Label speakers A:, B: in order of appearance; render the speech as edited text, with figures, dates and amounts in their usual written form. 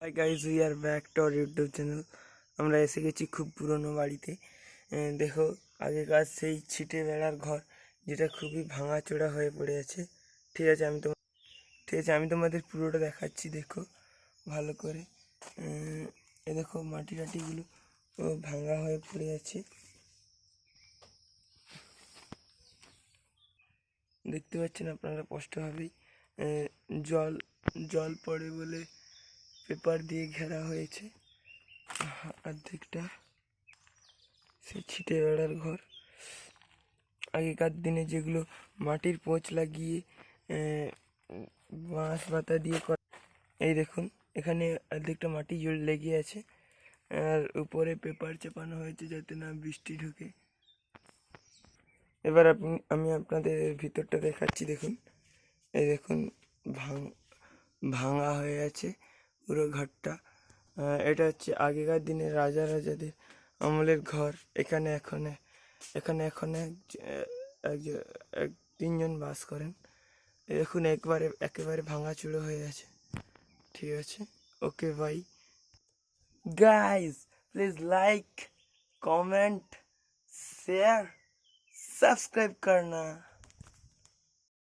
A: Hi guys, we are back to our YouTube channel. আমরা এসে গেছি খুব পুরনো বাড়িতে। দেখো, আগেকার সেই ছিটে বেড়ার ঘর, যেটা খুবই ভাঙাচোরা হয়ে পড়ে আছে। ঠিক আছে, আমি তোমাদের পুরোটা দেখাচ্ছি, দেখো ভালো করে। এ দেখো, মাটি টাটিগুলো ভাঙা হয়ে পড়ে আছে, দেখতে পাচ্ছেন আপনারা স্পষ্টভাবেই। জল জল পড়ে বলে পেপার দিয়ে ঘেরা হয়েছে অর্ধেকটা। সেই ছিটে বেড়ার ঘর, আগেকার দিনে যেগুলো মাটির পোঁচ লাগিয়ে বাঁশ পাতা দিয়ে করা। এই দেখুন, এখানে অর্ধেকটা মাটি লেগে আছে, আর উপরে পেপার চাপানো হয়েছে যাতে না বৃষ্টি ঢুকে। এবার আমি আপনাদের ভিতরটা দেখাচ্ছি, দেখুন। এই দেখুন, ভাঙা হয়ে আছে পুরো ঘরটা। এটা হচ্ছে আগেকার দিনে রাজাদের আমলের ঘর। এখানে এখন তিনজন বাস করেন। দেখুন, একেবারে ভাঙাচুরো হয়ে আছে। ঠিক আছে, okay bye guys. Please like, comment, share, subscribe करना।